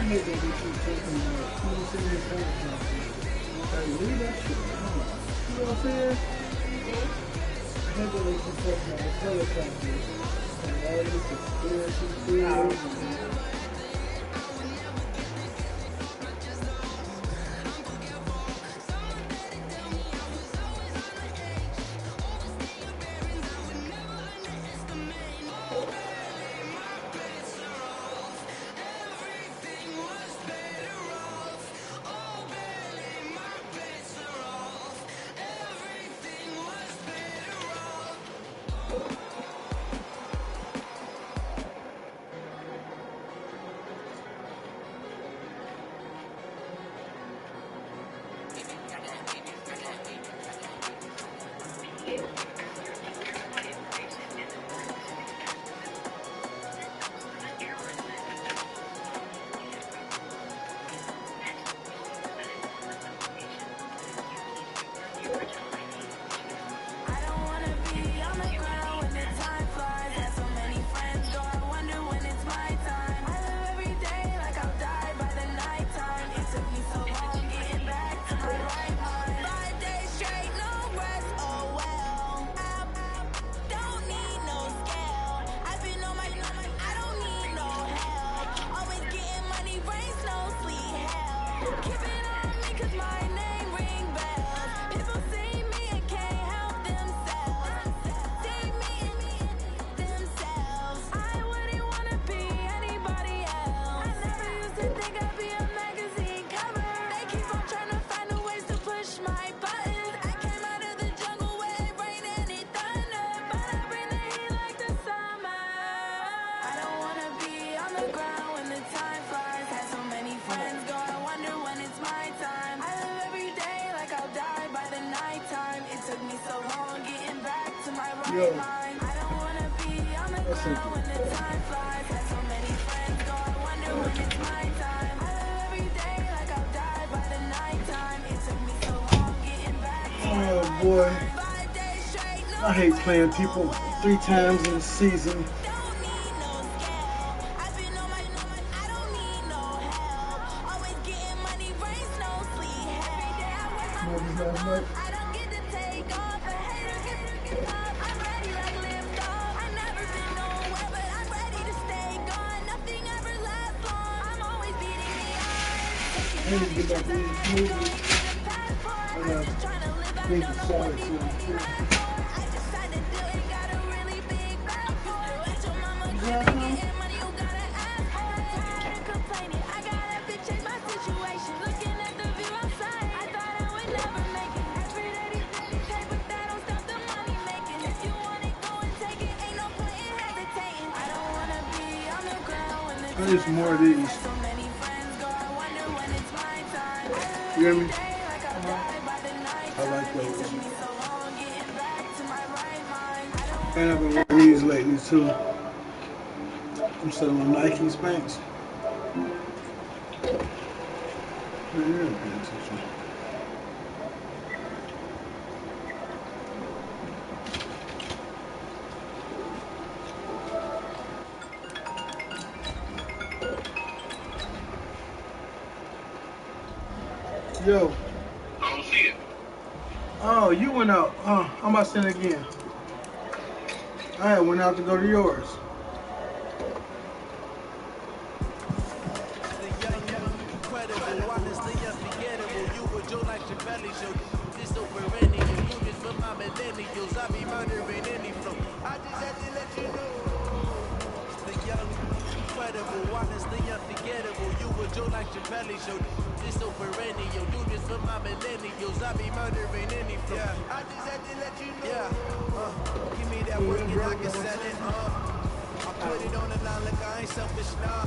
hate that they keep talking about 27 pounds. Like, leave that shit alone. You know what I'm saying? I hate that they keep talking about the helicopters and all this conspiracy theories. Yo, that's it. Oh boy, I hate playing people 3 times in a season. Last night. I need to get back to these movies. I need to start it soon. I need some more of these. You hear me? I like those. And I've been wearing these lately too. I'm selling on Nike Spanx. Man, you're not paying attention. Yo. I don't see it. Oh, you went out. I'm about to send it again. I had went out to go to yours. Give me that work and I can sell it. I put it on the line like I ain't selfish, nah.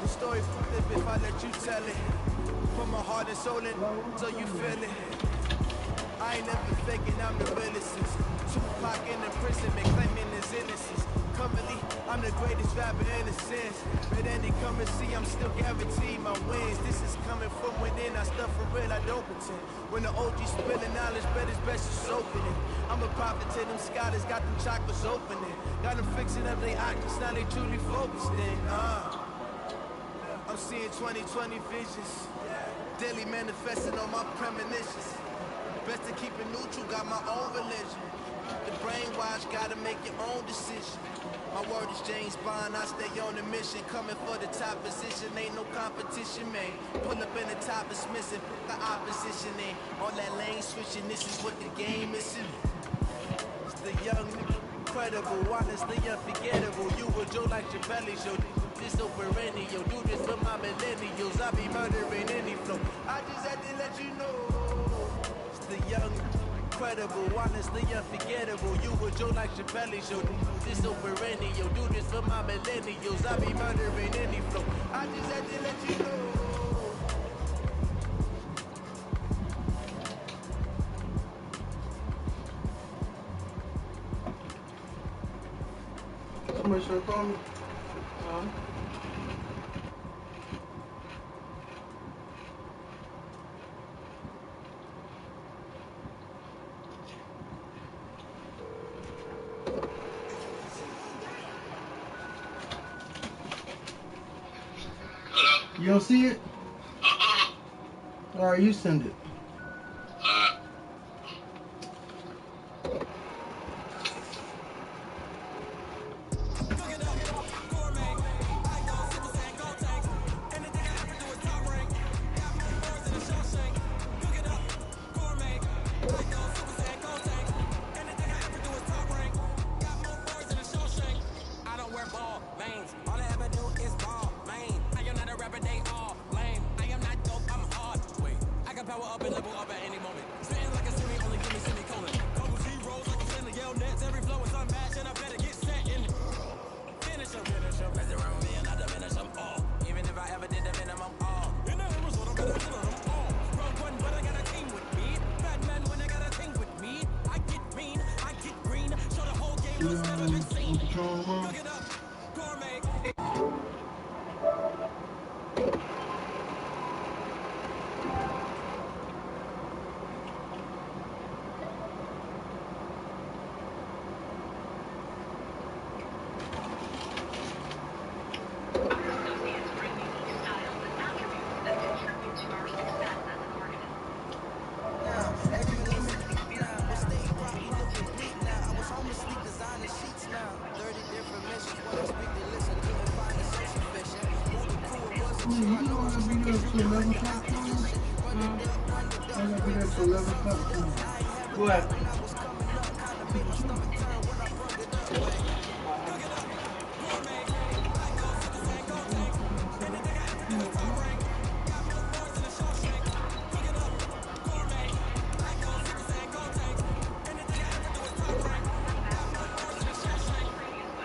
The story flip if I let you tell it. Put my heart and soul in so you feel it. I ain't never faking, I'm the realest since Tupac in the prison, been claiming his innocence. Currently, I'm the greatest rapper in a sense. But any come and see, I'm still guaranteed my wins. This is coming from within, I stuff for real, I don't pretend. When the OG spilling knowledge, bet it's best just open it. I'm a prophet to them scholars, got them chakras opening. Got them fixing up their optics, now they truly focused in. I'm I'm seeing 2020 visions. Daily manifesting on my premonitions. Best to keep it neutral, got my own religion. The brainwash, gotta make your own decision. My word is James Bond, I stay on the mission. Coming for the top position, ain't no competition, man. Pull up in the top is missing, put the opposition in. All that lane switching, this is what the game is. It's the young, incredible, honestly unforgettable. You would Joe like your belly show. This no perennial, do this for my millennials. I be murdering any flow. I just had to let you know. It's the young, incredible, honestly unforgettable. You would Joe like your belly show. This no perennial, do this for my millennials. I be murdering any flow. I just had to let you know. Somebody should have called me. Hello? You don't see it? All right, you send it. What?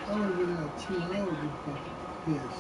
I would have been at 2 hours before. Yes.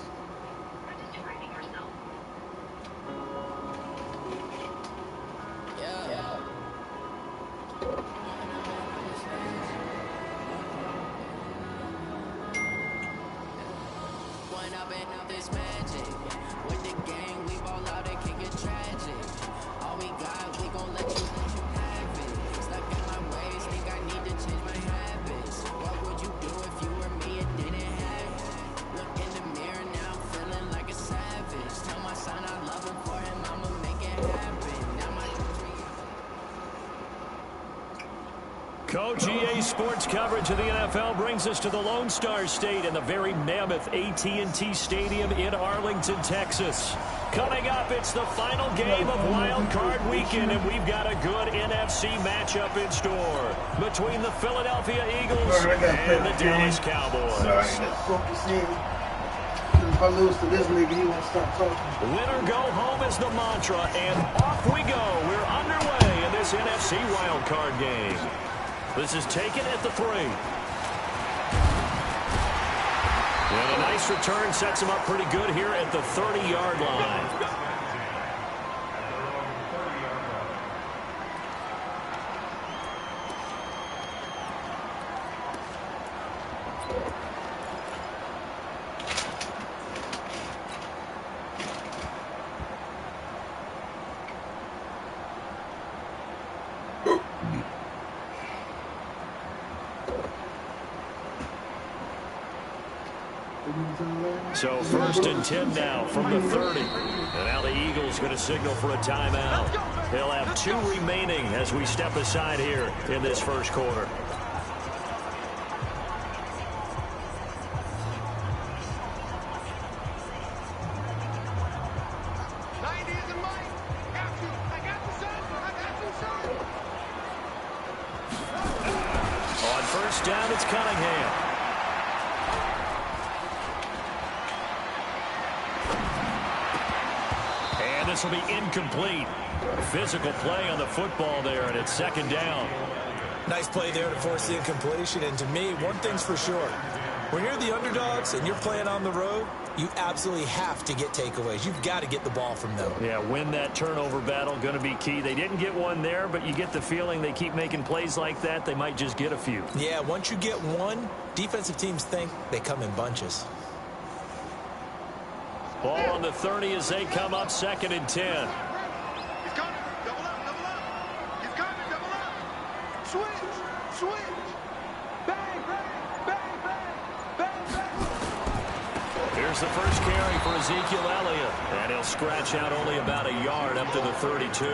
Co-GA Sports coverage of the NFL brings us to the Lone Star State in the very mammoth AT&T Stadium in Arlington, Texas. Coming up, it's the final game of Wildcard Weekend, and we've got a good NFC matchup in store between the Philadelphia Eagles and the Dallas Cowboys. If I lose to this nigga, he won't stop talking. Win or go home is the mantra, and off we go. We're underway in this NFC Wildcard game. This is taken at the 3. And a nice return sets him up pretty good here at the 30-yard line. So 1st and 10 now from the 30. And now the Eagles going to signal for a timeout. They'll have 2 remaining as we step aside here in this first quarter. On 1st down, it's Cunningham. And this will be incomplete. Physical play on the football there, and it's 2nd down. Nice play there to force the incompletion. And to me, one thing's for sure. When you're the underdogs and you're playing on the road, you absolutely have to get takeaways. You've got to get the ball from them. Yeah, win that turnover battle, going to be key. They didn't get one there, but you get the feeling they keep making plays like that, they might just get a few. Yeah, once you get one, defensive teams think they come in bunches. Ball on the 30 as they come up 2nd and 10. He's coming. Double up, double up. He's coming, double up. Switch, switch. Bang, bang, bang, bang, bang, bang. Here's the first carry for Ezekiel Elliott. And he'll scratch out only about a yard up to the 32.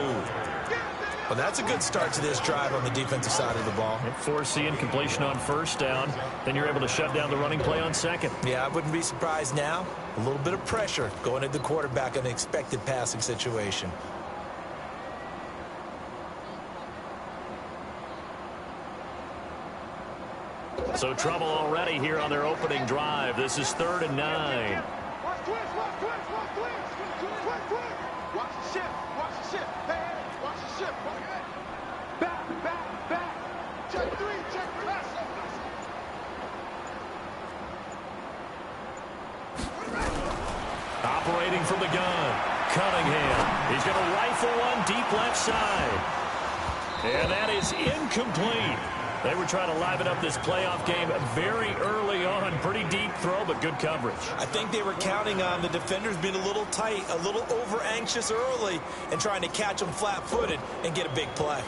Well, that's a good start to this drive on the defensive side of the ball. Force the incompletion on 1st down. Then you're able to shut down the running play on 2nd. Yeah, I wouldn't be surprised now. A little bit of pressure going at the quarterback in an expected passing situation. So trouble already here on their opening drive. This is 3rd and 9. Watch twist, watch twist, watch twist. Twist, twist. Watch the shift, watch the shift. Hey, hey, watch the shift. Back, back, back. Check 3, check pass. Operating from the gun, Cunningham. He's going to rifle one deep left side. And that is incomplete. They were trying to liven up this playoff game very early on. Pretty deep throw, but good coverage. I think they were counting on the defenders being a little tight, a little over-anxious early, and trying to catch them flat-footed and get a big play.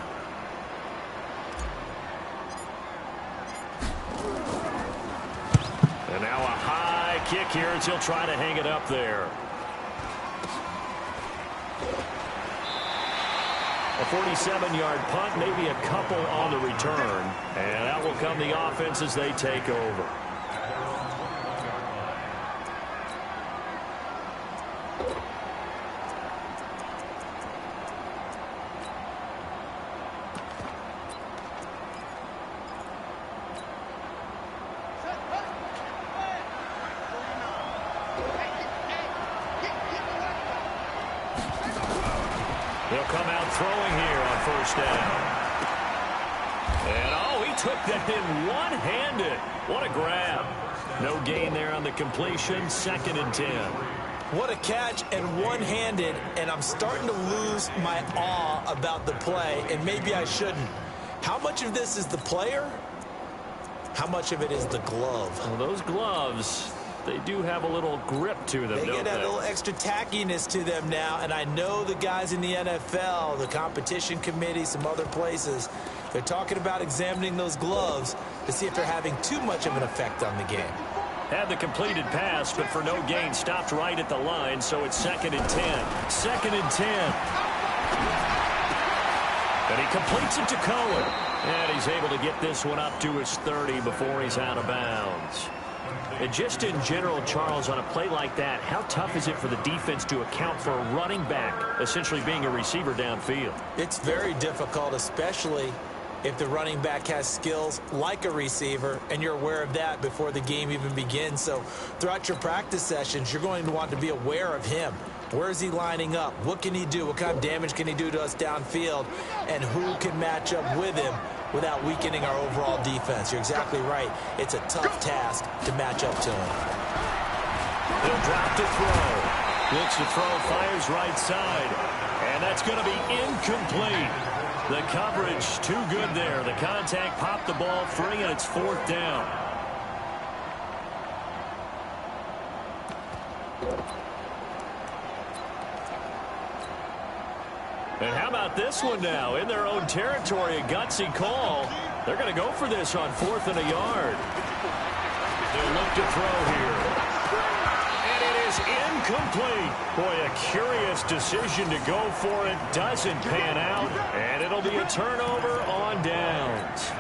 And now a high kick here as he'll try to hang it up there. A 47-yard punt, maybe a couple on the return. And out will come the offense as they take over. He'll come out throwing here on 1st down. And, oh, he took that in one-handed. What a grab. No gain there on the completion. 2nd and 10. What a catch and one-handed, and I'm starting to lose my awe about the play, and maybe I shouldn't. How much of this is the player? How much of it is the glove? Well, those gloves, they do have a little grip to them, They don't get that they? little extra tackiness to them now, and I know the guys in the NFL, the competition committee, some other places, they're talking about examining those gloves to see if they're having too much of an effect on the game. Had the completed pass, but for no gain, stopped right at the line, so it's 2nd and 10. 2nd and 10. And he completes it to Cohen. And he's able to get this one up to his 30 before he's out of bounds. And just in general, Charles, on a play like that, how tough is it for the defense to account for a running back essentially being a receiver downfield? It's very difficult, especially if the running back has skills like a receiver, and you're aware of that before the game even begins. So throughout your practice sessions, you're going to want to be aware of him. Where is he lining up? What can he do? What kind of damage can he do to us downfield? And who can match up with him without weakening our overall defense? You're exactly right. It's a tough task to match up to him. He'll drop to throw. Looks to throw, fires right side. And that's going to be incomplete. The coverage too good there. The contact popped the ball free, and it's 4th down. And how about this one now? In their own territory, a gutsy call. They're going to go for this on 4th and a yard. They'll look to throw here. is incomplete. Boy, a curious decision to go for it. Doesn't pan out, and it'll be a turnover on downs.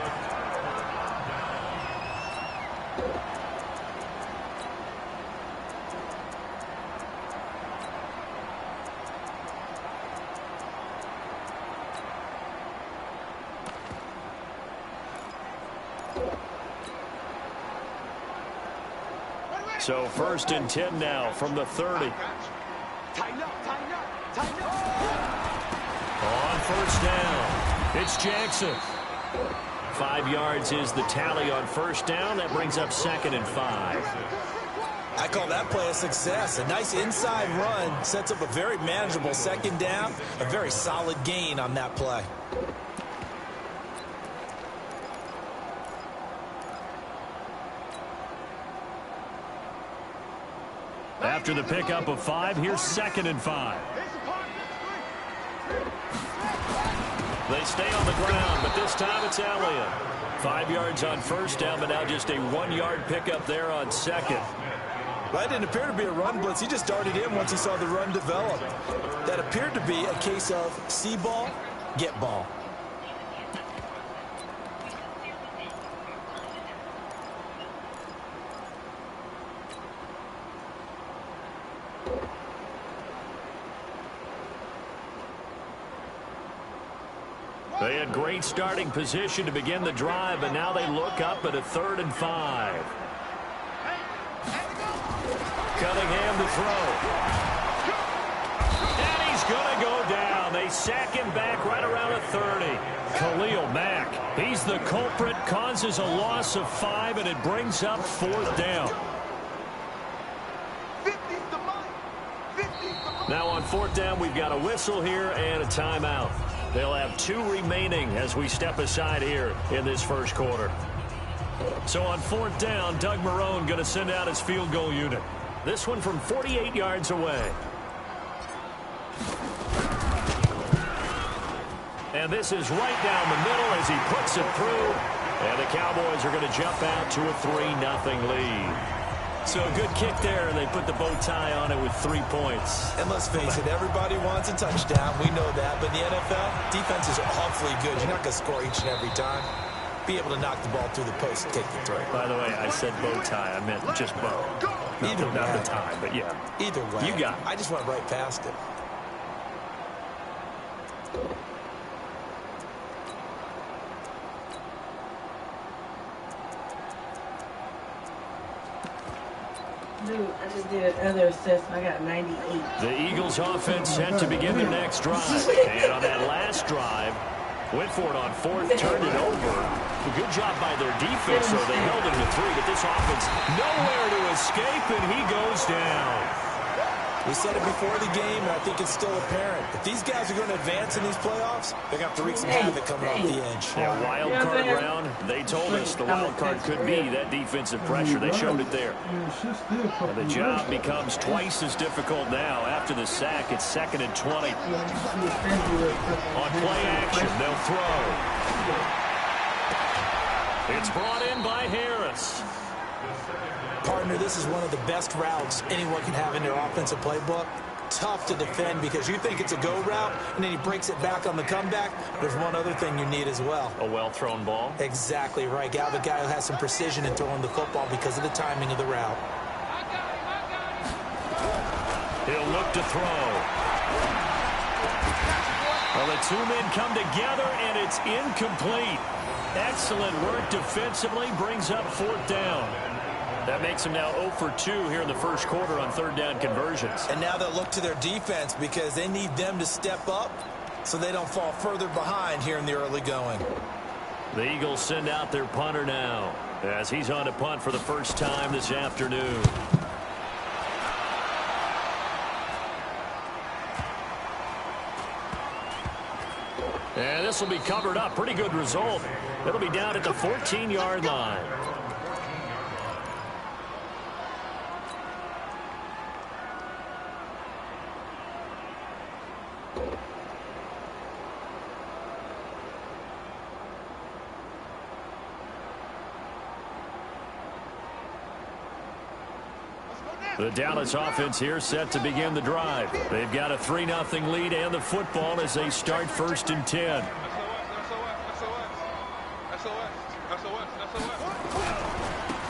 So 1st and 10 now from the 30. On 1st down, it's Jackson. 5 yards is the tally on 1st down. That brings up 2nd and 5. I call that play a success. A nice inside run sets up a very manageable 2nd down. A very solid gain on that play. After the pickup of 5, here's 2nd and 5. They stay on the ground, but this time it's Elliott. 5 yards on 1st down, but now just a 1-yard pickup there on 2nd. Well, that didn't appear to be a run blitz. He just darted in once he saw the run develop. That appeared to be a case of see ball, get ball. They had great starting position to begin the drive, but now they look up at a 3rd and 5. Cunningham to throw. And he's going to go down. They sack him back right around a 30. Khalil Mack, he's the culprit, causes a loss of 5, and it brings up 4th down. Now on 4th down, we've got a whistle here and a timeout. They'll have 2 remaining as we step aside here in this 1st quarter. So on 4th down, Doug Marrone going to send out his field goal unit. This one from 48 yards away. And this is right down the middle as he puts it through. And the Cowboys are going to jump out to a 3-0 lead. So a good kick there, and they put the bow tie on it with 3 points. And let's face it, everybody wants a touchdown. We know that. But in the NFL, defense is awfully good. You're not going to score each and every time. Be able to knock the ball through the post and take the throw. By the way, I said bow tie. I meant just bow. Not the tie, but yeah. Either way. You got it. I just went right past it. Dude, I just did another assessment. I got 98. The Eagles offense set to begin their next drive. And on that last drive, went for it on 4th, turned it over. A good job by their defense, so they held him to 3. But this offense, nowhere to escape, and he goes down. We said it before the game, and I think it's still apparent. If these guys are going to advance in these playoffs, they're going to have to wreak some havoc coming off the edge. Yeah, wild card round, they told us the wild card could be that defensive pressure. They showed it there. And the job becomes twice as difficult now. After the sack, it's 2nd and 20. On play action, they'll throw. It's brought in by Harris. Partner, this is one of the best routes anyone can have in their offensive playbook. Tough to defend because you think it's a go route, and then he breaks it back on the comeback. There's one other thing you need as well. A well-thrown ball. Exactly right. Got a guy who has some precision in throwing the football because of the timing of the route. He'll look to throw. Well, the 2 men come together, and it's incomplete. Excellent work defensively, brings up 4th down. That makes them now 0 for 2 here in the 1st quarter on 3rd down conversions. And now they'll look to their defense because they need them to step up so they don't fall further behind here in the early going. The Eagles send out their punter now as he's on to punt for the first time this afternoon. And this will be covered up. Pretty good result. It'll be down at the 14-yard line. The Dallas offense here set to begin the drive. They've got a 3-0 lead and the football as they start 1st and 10.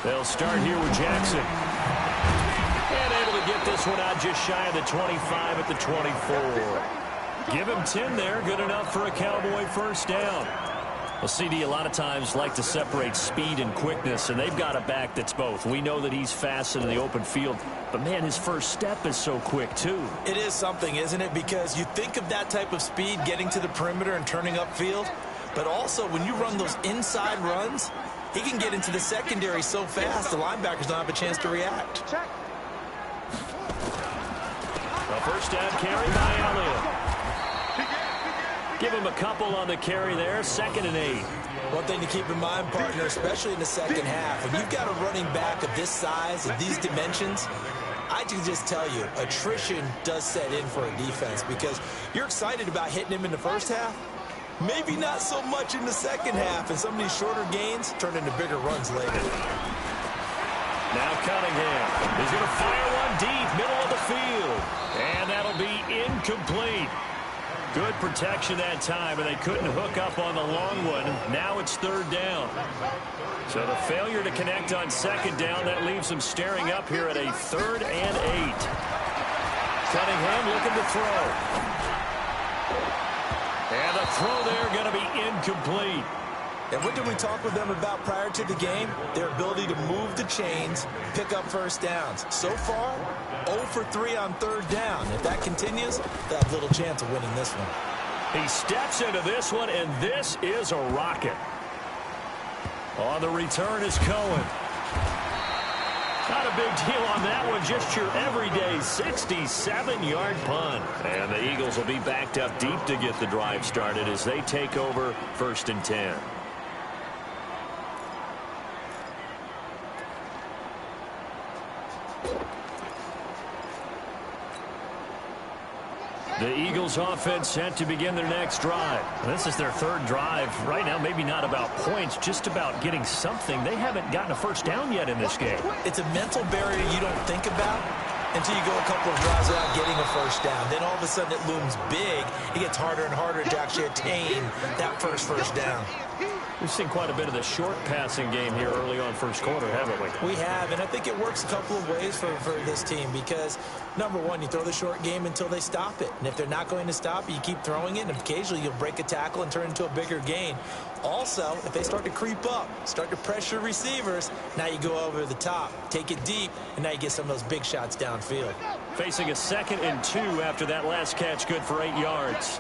They'll start here with Jackson. And able to get this one out just shy of the 25 at the 24. Give him 10 there. Good enough for a Cowboy first down. Well, CD, a lot of times like to separate speed and quickness, and they've got a back that's both. We know that he's fast in the open field, but, man, his first step is so quick, too. It is something, isn't it? Because you think of that type of speed getting to the perimeter and turning upfield, but also when you run those inside runs, he can get into the secondary so fast the linebackers don't have a chance to react. A first down carry by Elliott. Give him a couple on the carry there. 2nd and 8. One thing to keep in mind, partner, especially in the second half, when you've got a running back of this size, of these dimensions, I can just tell you, attrition does set in for a defense because you're excited about hitting him in the first half. Maybe not so much in the second half, and some of these shorter gains turn into bigger runs later. Now Cunningham is going to fire one deep, middle of the field. And that'll be incomplete. Good protection that time, and they couldn't hook up on the long one. Now it's 3rd down. So the failure to connect on 2nd down, that leaves them staring up here at a 3rd and 8. Cunningham looking to throw. And the throw there going to be incomplete. And what did we talk with them about prior to the game? Their ability to move the chains, pick up first downs. So far, 0 for 3 on 3rd down. If that continues, they have little chance of winning this one. He steps into this one, and this is a rocket. On the return is Cohen. Not a big deal on that one, just your everyday 67-yard punt. And the Eagles will be backed up deep to get the drive started as they take over 1st and 10. The Eagles offense set to begin their next drive. This is their 3rd drive. Right now, maybe not about points, just about getting something. They haven't gotten a first down yet in this game. It's a mental barrier you don't think about until you go a couple of drives without getting a first down. Then all of a sudden it looms big. It gets harder and harder to actually attain that first down. We've seen quite a bit of the short passing game here early on 1st quarter, haven't we? We have, and I think it works a couple of ways for this team because, number one, you throw the short game until they stop it. And if they're not going to stop it, you keep throwing it, and occasionally you'll break a tackle and turn it into a bigger gain. Also, if they start to creep up, start to pressure receivers, now you go over the top, take it deep, and now you get some of those big shots downfield. Facing a 2nd and 2 after that last catch, good for 8 yards.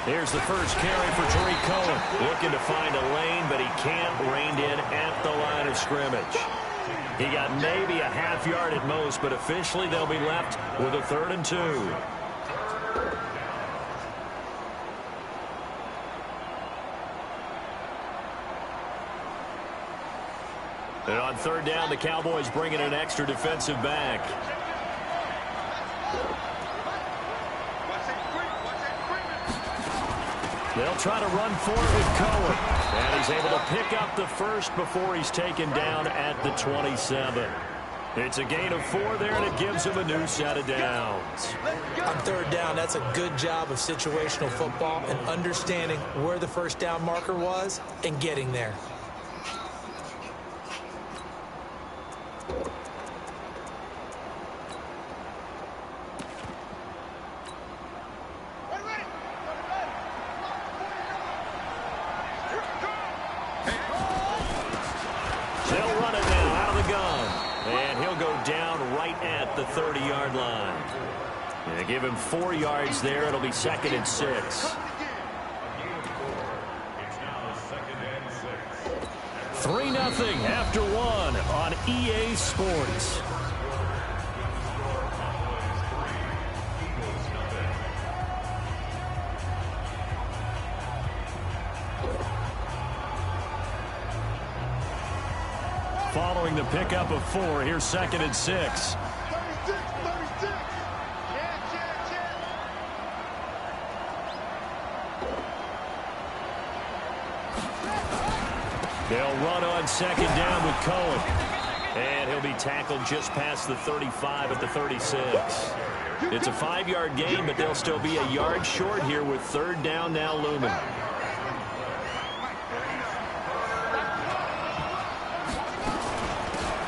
Here's the first carry for Tariq Cohen. Looking to find a lane, but he can't rein in at the line of scrimmage. He got maybe a half yard at most, but officially they'll be left with a 3rd and 2. And on 3rd down, the Cowboys bring in an extra defensive back. They'll try to run for it with Cohen. And he's able to pick up the first before he's taken down at the 27. It's a gain of 4 there, and it gives him a new set of downs. On 3rd down, that's a good job of situational football and understanding where the first down marker was and getting there. The 30-yard line. And give him 4 yards there. It'll be 2nd and 6. 3-0 after 1 on EA Sports. Following the pickup of 4, here's 2nd and 6. They'll run on 2nd down with Cohen. And he'll be tackled just past the 35 at the 36. It's a 5-yard gain, but they'll still be a yard short here with third down now looming.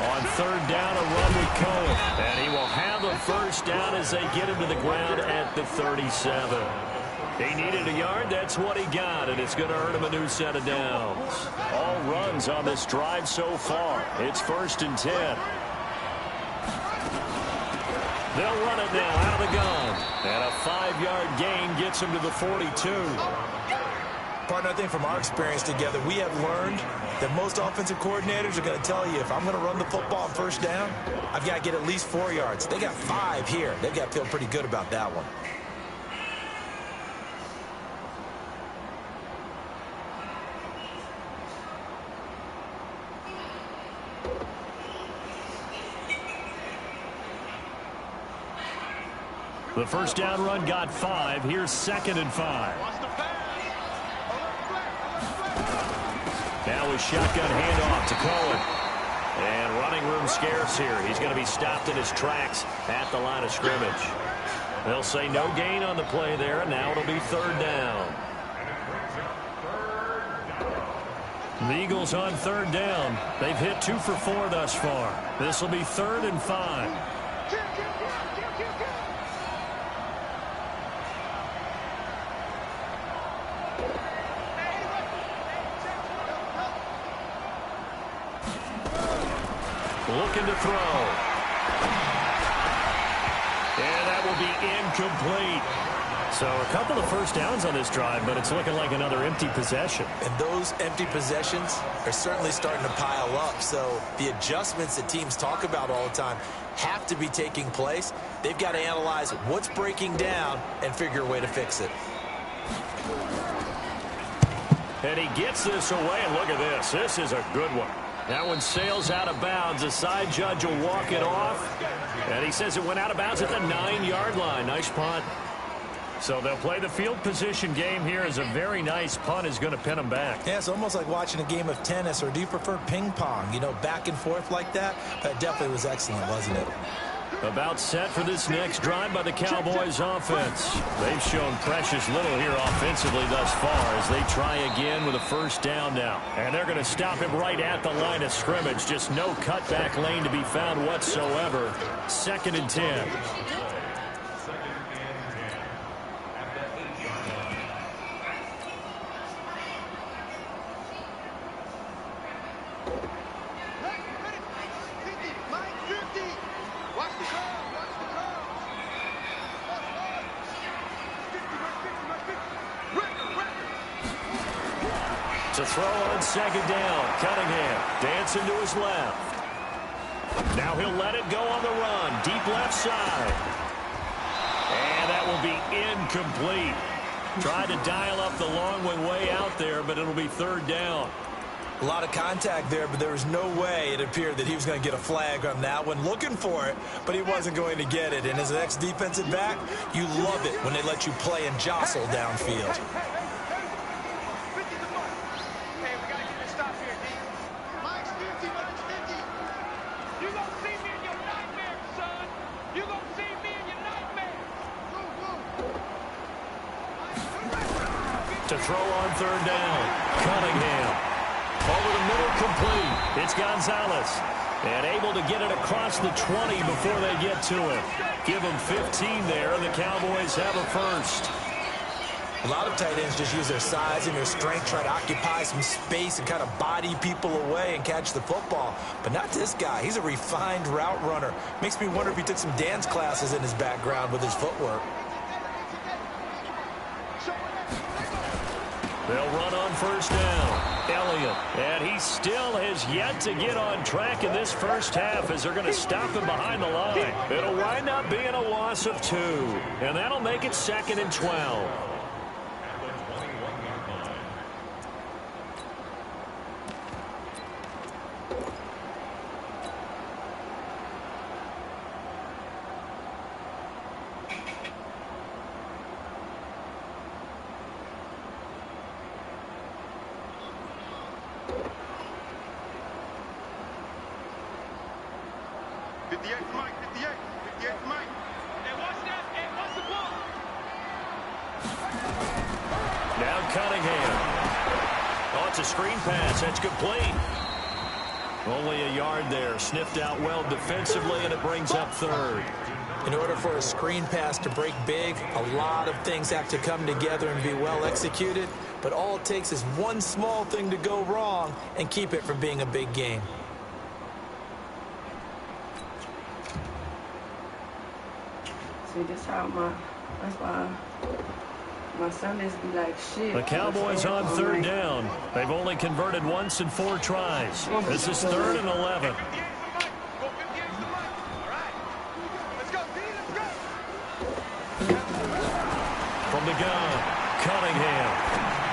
On third down, a run with Cohen. And he will have a first down as they get him to the ground at the 37. He needed a yard. That's what he got, and it's going to earn him a new set of downs. All runs on this drive so far. It's 1st and 10. They'll run it now out of the gun. And a 5-yard gain gets him to the 42. Partner, I think from our experience together, we have learned that most offensive coordinators are going to tell you, if I'm going to run the football on first down, I've got to get at least 4 yards. They got 5 here. They've got to feel pretty good about that one. The first down run got 5. Here's 2nd and 5. Now a shotgun handoff to Cohen. And running room scarce here. He's going to be stopped in his tracks at the line of scrimmage. They'll say no gain on the play there, and now it'll be third down. The Eagles on third down. They've hit 2 for 4 thus far. This will be 3rd and 5. Looking to throw. And that will be incomplete. So a couple of first downs on this drive, but it's looking like another empty possession. And those empty possessions are certainly starting to pile up. So the adjustments that teams talk about all the time have to be taking place. They've got to analyze what's breaking down and figure a way to fix it. And he gets this away, and look at this. This is a good one. That one sails out of bounds. The side judge will walk it off. And he says it went out of bounds at the 9-yard line. Nice punt. So they'll play the field position game here as a very nice punt is going to pin them back. Yeah, it's almost like watching a game of tennis, or do you prefer ping pong? You know, back and forth like that? That definitely was excellent, wasn't it? About set for this next drive by the Cowboys offense. They've shown precious little here offensively thus far as they try again with a first down now. And they're going to stop him right at the line of scrimmage. Just no cutback lane to be found whatsoever. 2nd and 10. To throw on 2nd down. Cunningham dancing to his left. Now he'll let it go on the run. Deep left side. And that will be incomplete. Tried to dial up the long one way out there, but it'll be third down. A lot of contact there, but there was no way it appeared that he was going to get a flag on that one. Looking for it, but he wasn't going to get it. And as an ex-defensive back, you love it when they let you play and jostle downfield. To throw on third down. Cunningham. Over the middle, complete. It's Gonzalez. And able to get it across the 20 before they get to it. Give them 15 there, and the Cowboys have a first. A lot of tight ends just use their size and their strength, try to occupy some space and kind of body people away and catch the football. But not this guy. He's a refined route runner. Makes me wonder if he took some dance classes in his background with his footwork. They'll run on first down. Elliott. And he still has yet to get on track in this first half as they're going to stop him behind the line. It'll wind up being a loss of 2. And that'll make it 2nd and 12. Now Cunningham. Oh, it's a screen pass. That's complete. Only a yard there. Sniffed out well defensively, and it brings up third. In order for a screen pass to break big, a lot of things have to come together and be well executed. But all it takes is one small thing to go wrong and keep it from being a big game. See, that's why my Sundays be like shit. The Cowboys on third down. They've only converted once in 4 tries. This is 3rd and 11. From the gun, Cunningham.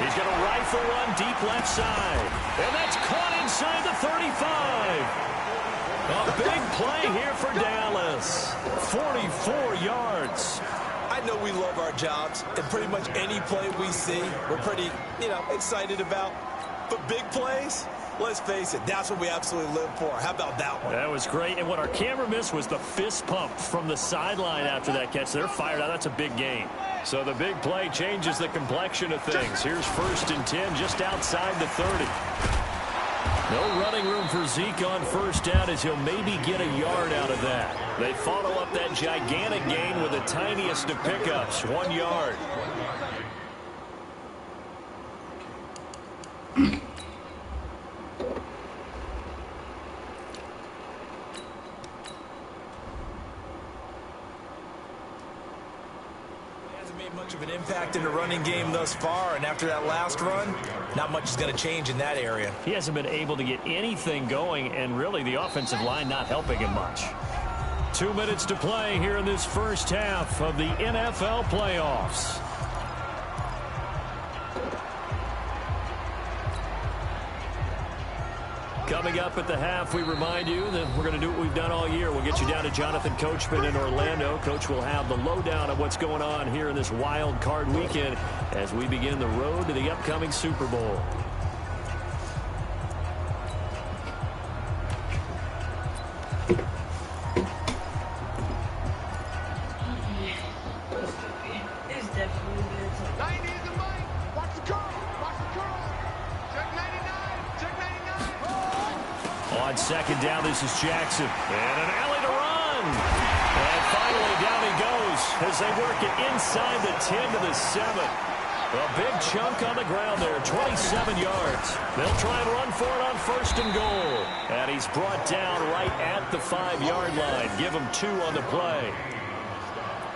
He's going to rifle one deep left side. And that's caught inside the 35. A big play here for Dallas. 44 yards. I know we love our jobs, and pretty much any play we see, we're pretty, excited about. But big plays, let's face it, that's what we absolutely live for. How about that one? That was great, and what our camera missed was the fist pump from the sideline after that catch. They're fired out. That's a big gain. So the big play changes the complexion of things. Here's 1st and 10 just outside the 30. No running room for Zeke on first down as he'll maybe get a yard out of that. They follow up that gigantic gain with the tiniest of pickups, 1 yard. Much of an impact in the running game thus far, and after that last run, not much is going to change in that area. He hasn't been able to get anything going, and really the offensive line not helping him much. 2 minutes to play here in this first half of the NFL playoffs. Coming up at the half, we remind you that we're going to do what we've done all year. We'll get you down to Jonathan Coachman in Orlando. Coach will have the lowdown of what's going on here in this wild card weekend as we begin the road to the upcoming Super Bowl. It's definitely good. Watch the curl. Check 99. Check 99. On second down, this is Jackson. And an alley to run. And finally, down he goes as they work it inside the 10 to the 7. A big chunk on the ground there, 27 yards. They'll try and run for it on 1st and goal. And he's brought down right at the 5-yard line. Give him 2 on the play.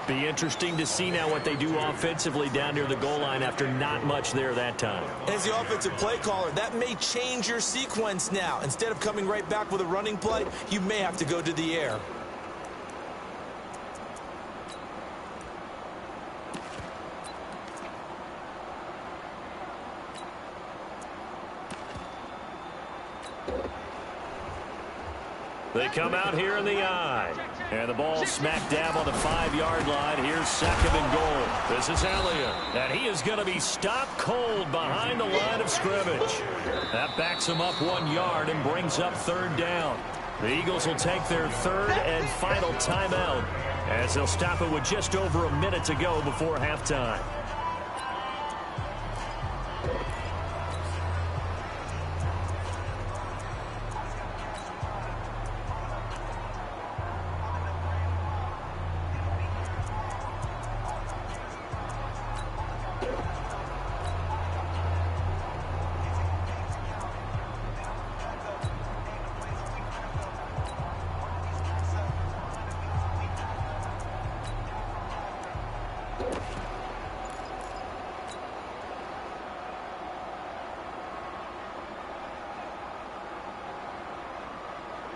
Be interesting to see now what they do offensively down near the goal line after not much there that time. As the offensive play caller, that may change your sequence now. Instead of coming right back with a running play, you may have to go to the air. They come out here in the I. And the ball smack dab on the 5-yard line. Here's 2nd and goal. This is Elliott. And he is going to be stopped cold behind the line of scrimmage. That backs him up 1 yard and brings up 3rd down. The Eagles will take their 3rd and final timeout as they'll stop it with just over a minute to go before halftime.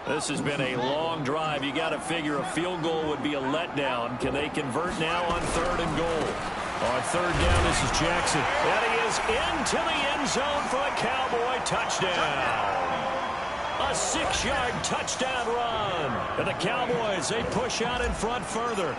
This has been a long drive. You got to figure a field goal would be a letdown. Can they convert now on 3rd and goal? On 3rd down, this is Jackson. And he is into the end zone for a Cowboy touchdown. A 6-yard touchdown run. And the Cowboys, they push out in front further.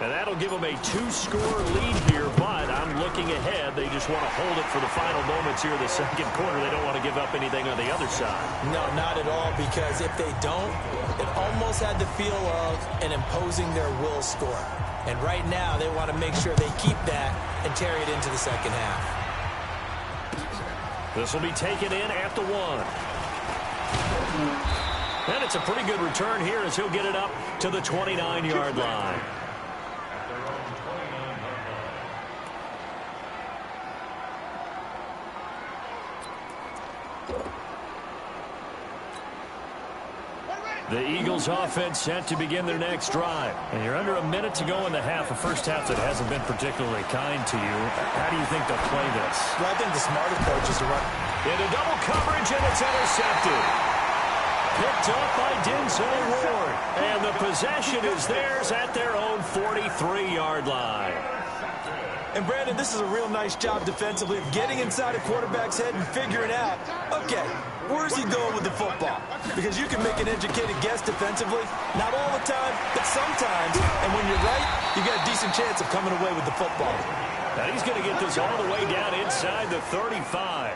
And that'll give them a 2-score lead here, but I'm looking ahead. They just want to hold it for the final moments here in the second quarter. They don't want to give up anything on the other side. No, not at all, because if they don't, it almost had the feel of an imposing their will score. And right now, they want to make sure they keep that and carry it into the second half. This will be taken in at the 1. And it's a pretty good return here as he'll get it up to the 29-yard line. The Eagles offense set to begin their next drive. And you're under a minute to go in the half, a first half that hasn't been particularly kind to you. How do you think they'll play this? Well, I think the smart approach is to run into double coverage, and it's intercepted. Picked up by Denzel Ward. And the possession is theirs at their own 43-yard line. And, Brandon, this is a real nice job defensively of getting inside a quarterback's head and figuring out, okay, where's he going with the football? Because you can make an educated guess defensively. Not all the time, but sometimes. And when you're right, you got a decent chance of coming away with the football. Now he's going to get this all the way down inside the 35.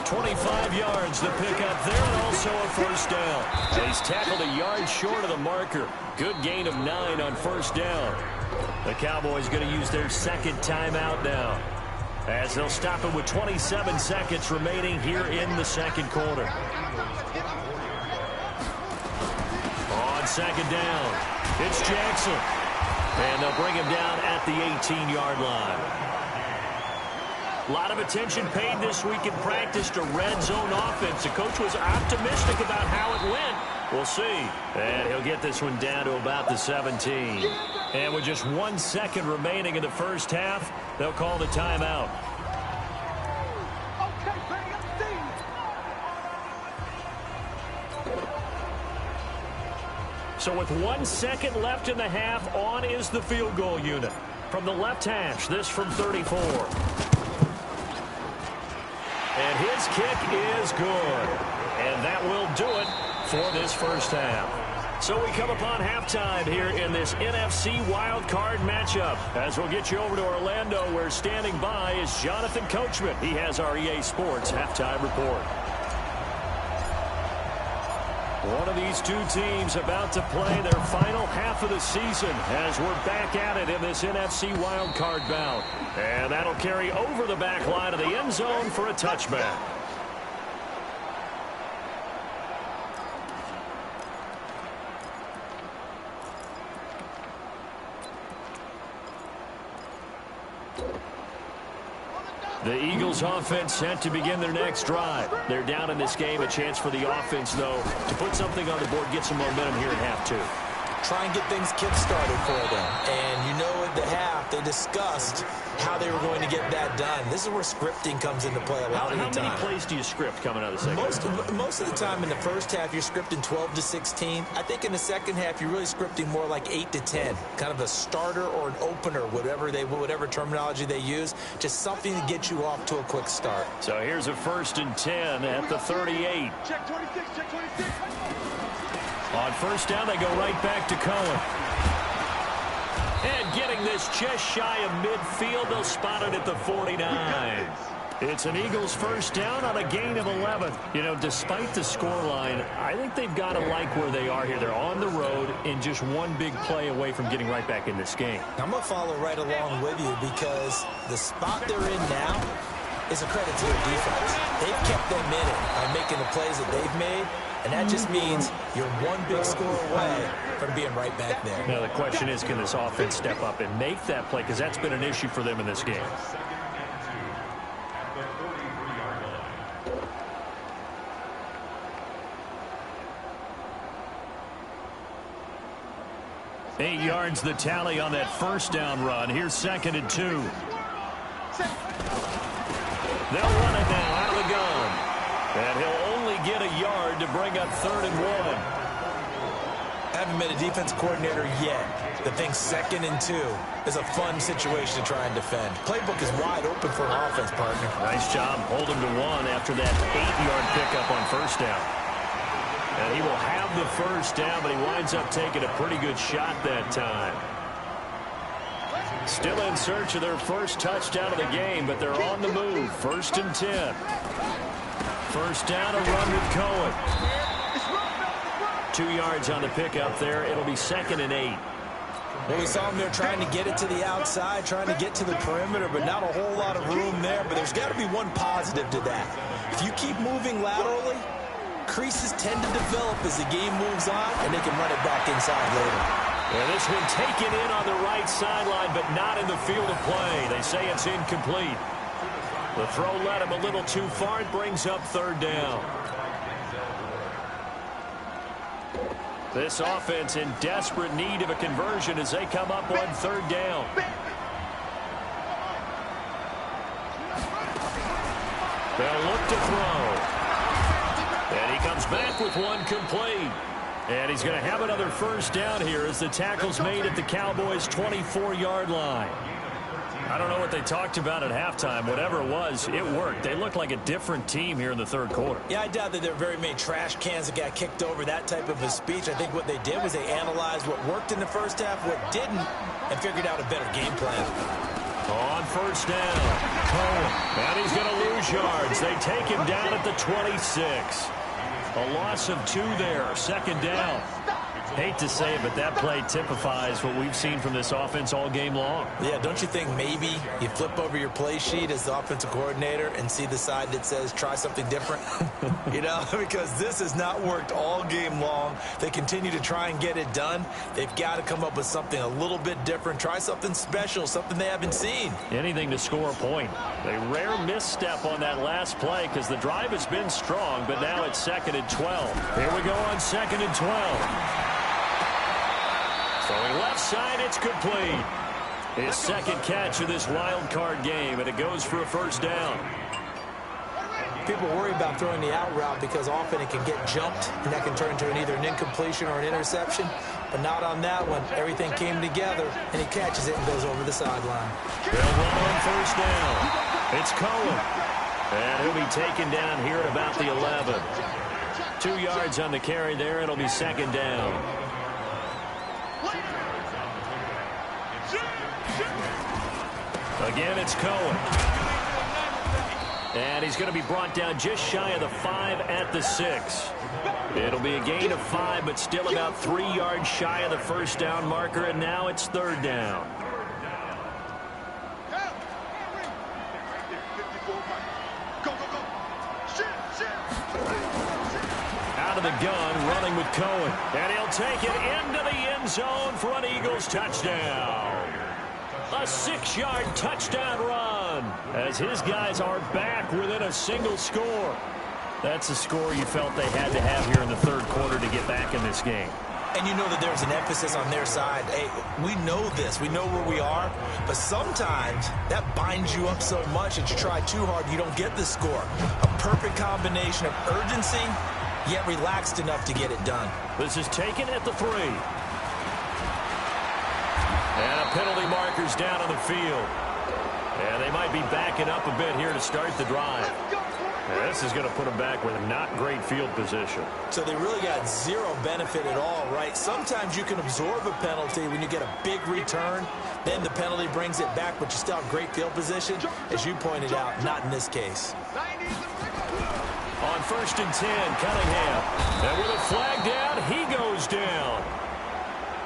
25 yards to pick up there, and also a first down. And he's tackled a yard short of the marker. Good gain of 9 on first down. The Cowboys going to use their second timeout now, as they'll stop it with 27 seconds remaining here in the second quarter. On second down, it's Jackson. And they'll bring him down at the 18-yard line. A lot of attention paid this week in practice to red zone offense. The coach was optimistic about how it went. We'll see. And he'll get this one down to about the 17. And with just 1 second remaining in the first half, they'll call the timeout. So with 1 second left in the half, on is the field goal unit. From the left hash, this from 34. And his kick is good. And that will do it for this first half. So we come upon halftime here in this NFC Wildcard matchup. As we'll get you over to Orlando, where standing by is Jonathan Coachman. He has our EA Sports halftime report. One of these two teams about to play their final half of the season as we're back at it in this NFC wildcard bout. And that'll carry over the back line of the end zone for a touchback. The Eagles offense set to begin their next drive. They're down in this game. A chance for the offense, though, to put something on the board, get some momentum here in half two. Try and get things kick-started for them. And you know at the half, they discussed how they were going to get that done. This is where scripting comes into play a lot of the time. How many plays do you script coming out of the second half? Most of the time in the first half, you're scripting 12 to 16. I think in the second half, you're really scripting more like 8 to 10. Kind of a starter or an opener, whatever terminology they use. Just something to get you off to a quick start. So here's a 1st and 10 at the 38. Check 26, check 26. On first down, they go right back to Cohen. And getting this just shy of midfield, they'll spot it at the 49. It's an Eagles first down on a gain of 11. You know, despite the scoreline, I think they've got to like where they are here. They're on the road and just one big play away from getting right back in this game. I'm going to follow right along with you because the spot they're in now is a credit to their defense. They've kept them in it by making the plays that they've made. And that just means you're one big score away from being right back there. Now, the question is, can this offense step up and make that play? Because that's been an issue for them in this game. Eight yards the tally on that first down run. Here's 2nd and 2. They'll run it now out of the gun. And he'll only get a yard to bring up 3rd and 1. Haven't been a defense coordinator yet. The thing 2nd and 2 is a fun situation to try and defend. Playbook is wide open for an offense, partner. Nice job holding to 1 after that 8-yard pickup on first down. And he will have the first down, but he winds up taking a pretty good shot that time. Still in search of their first touchdown of the game, but they're on the move. 1st and 10. First down, a run with Cohen. 2 yards on the pickup there. It'll be 2nd and 8. Well, we saw him there trying to get it to the outside, trying to get to the perimeter, but not a whole lot of room there. But there's got to be one positive to that. If you keep moving laterally, creases tend to develop as the game moves on, and they can run it back inside later. And this one taken in on the right sideline, but not in the field of play. They say it's incomplete. The throw led him a little too far. It brings up 3rd down. This offense in desperate need of a conversion as they come up on 3rd down. They'll look to throw. And he comes back with one complete. And he's going to have another first down here as the tackle's made at the Cowboys' 24-yard line. I don't know what they talked about at halftime. Whatever it was, it worked. They looked like a different team here in the 3rd quarter. Yeah, I doubt that there are very many trash cans that got kicked over, that type of a speech. I think what they did was they analyzed what worked in the first half, what didn't, and figured out a better game plan. On 1st down, Cohen. And he's going to lose yards. They take him down at the 26. A loss of 2 there. 2nd down. Hate to say it, but that play typifies what we've seen from this offense all game long. Yeah, don't you think maybe you flip over your play sheet as the offensive coordinator and see the side that says try something different? You know, because this has not worked all game long. They continue to try and get it done. They've got to come up with something a little bit different. Try something special, something they haven't seen. Anything to score a point. A rare misstep on that last play because the drive has been strong, but now it's 2nd and 12. Here we go on 2nd and 12. Throwing left side, it's complete. His 2nd catch of this wild card game, and it goes for a first down. People worry about throwing the out route because often it can get jumped, and that can turn into either an incompletion or an interception. But not on that one. Everything came together, and he catches it and goes over the sideline. They'll run on first down. It's Cohen. And he'll be taken down here at about the 11. 2 yards on the carry there. It'll be 2nd down. Again, it's Cohen. And he's going to be brought down just shy of the 5 at the 6. It'll be a gain of 5, but still about 3 yards shy of the first down marker, and now it's 3rd down. Out of the gun, running with Cohen. And he'll take it into the end zone for an Eagles touchdown. A 6-yard touchdown run as his guys are back within a single score. That's a score you felt they had to have here in the 3rd quarter to get back in this game. And you know that there's an emphasis on their side. Hey, we know this. We know where we are. But sometimes that binds you up so much that you try too hard, you don't get the score. A perfect combination of urgency, yet relaxed enough to get it done. This is taken at the 3. And a penalty marker's down on the field. And they might be backing up a bit here to start the drive. And this is going to put them back with a not great field position. So they really got zero benefit at all, right? Sometimes you can absorb a penalty when you get a big return. Then the penalty brings it back, but you still have great field position. As you pointed out, not in this case. On 1st and 10, Cunningham. And with a flag down, he goes down.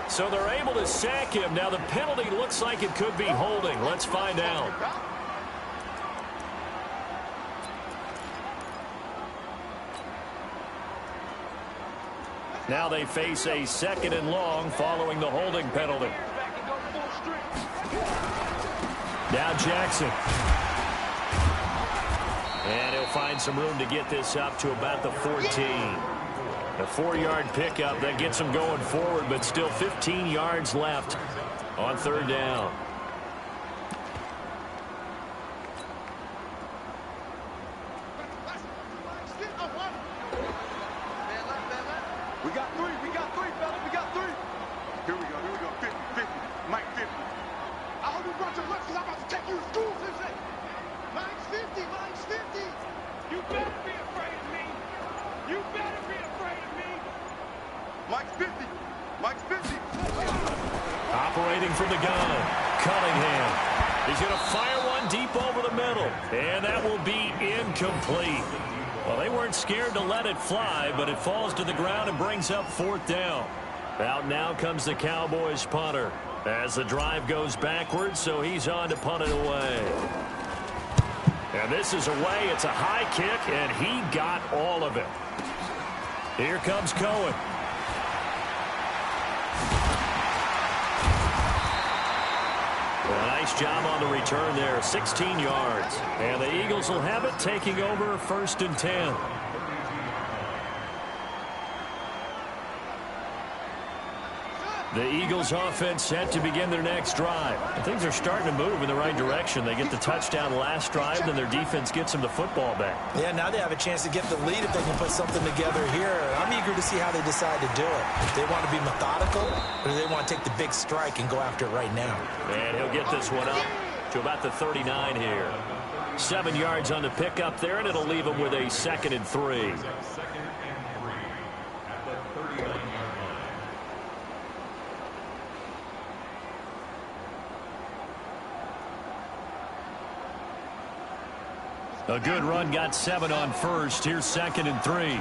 So they're able to sack him. Now the penalty looks like it could be holding. Let's find out. Now they face a 2nd and long following the holding penalty. Now Jackson. And he'll find some room to get this up to about the 14. A 4-yard pickup that gets him going forward, but still 15 yards left on 3rd down. We got three, fellas, we got 3. Here we go, 50, Mike 50. I hope you brought your lunch because I'm about to take you to school, Sensei. Mike's 50. You better be afraid of me. You better be afraid of me. Mike's 50. Operating from the gun. Cunningham. He's going to fire one deep over the middle, and that will be incomplete. Well, they weren't scared to let it fly, but it falls to the ground and brings up 4th down. Out now comes the Cowboys punter as the drive goes backwards, so he's on to punt it away. And this is away. It's a high kick, and he got all of it. Here comes Cohen. Well, nice job on the return there, 16 yards. And the Eagles will have it, taking over 1st and 10. The Eagles offense set to begin their next drive. And things are starting to move in the right direction. They get the touchdown last drive, then their defense gets them the football back. Yeah, now they have a chance to get the lead if they can put something together here. I'm eager to see how they decide to do it. If they want to be methodical, or do they want to take the big strike and go after it right now? And he'll get this one up to about the 39 here. 7 yards on the pickup there, and it'll leave him with a 2nd and 3. A good run, got 7 on first. Here's 2nd and 3.